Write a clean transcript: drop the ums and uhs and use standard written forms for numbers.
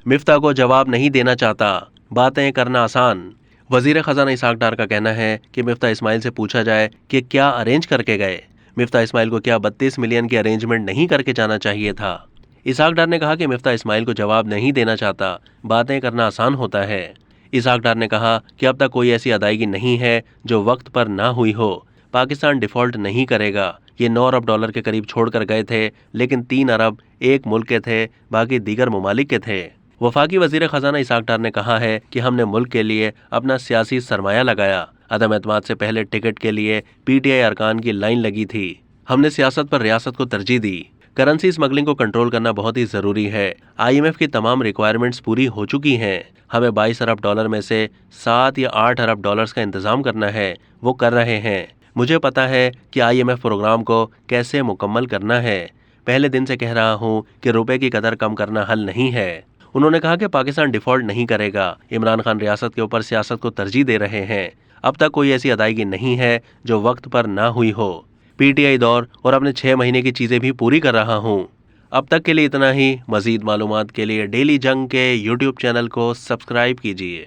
مفتاح کو جواب نہیں دینا چاہتا، باتیں کرنا آسان۔ وزیر خزانہ اسحاق ڈار کا کہنا ہے کہ مفتاح اسماعیل سے پوچھا جائے کہ کیا ارینج کر کے گئے۔ مفتاح اسماعیل کو کیا 32 ملین کی ارینجمنٹ نہیں کر کے جانا چاہیے تھا؟ اسحاق ڈار نے کہا کہ مفتاح اسماعیل کو جواب نہیں دینا چاہتا، باتیں کرنا آسان ہوتا ہے۔ اسحاق ڈار نے کہا کہ اب تک کوئی ایسی ادائیگی نہیں ہے جو وقت پر نہ ہوئی ہو۔ پاکستان ڈیفالٹ نہیں کرے گا۔ یہ 9 ارب ڈالر کے قریب چھوڑ کر گئے تھے، لیکن 3 ارب ایک ملک کے تھے، باقی دیگر ممالک کے تھے۔ وفاقی وزیر خزانہ اسحاق ڈار نے کہا ہے کہ ہم نے ملک کے لیے اپنا سیاسی سرمایہ لگایا۔ عدم اعتماد سے پہلے ٹکٹ کے لیے پی ٹی آئی ارکان کی لائن لگی تھی۔ ہم نے سیاست پر ریاست کو ترجیح دی۔ کرنسی اسمگلنگ کو کنٹرول کرنا بہت ہی ضروری ہے۔ آئی ایم ایف کی تمام ریکوائرمنٹس پوری ہو چکی ہیں۔ ہمیں 22 ارب ڈالر میں سے 7 یا 8 ارب ڈالرز کا انتظام کرنا ہے، وہ کر رہے ہیں۔ مجھے پتا ہے کہ آئی ایم ایف پروگرام کو کیسے مکمل کرنا ہے۔ پہلے دن سے کہہ رہا ہوں کہ روپے کی قدر کم کرنا حل نہیں ہے۔ انہوں نے کہا کہ پاکستان ڈیفالٹ نہیں کرے گا۔ عمران خان ریاست کے اوپر سیاست کو ترجیح دے رہے ہیں۔ اب تک کوئی ایسی ادائیگی نہیں ہے جو وقت پر نہ ہوئی ہو۔ پی ٹی آئی دور اور اپنے 6 مہینے کی چیزیں بھی پوری کر رہا ہوں۔ اب تک کے لیے اتنا ہی۔ مزید معلومات کے لیے ڈیلی جنگ کے یوٹیوب چینل کو سبسکرائب کیجیے۔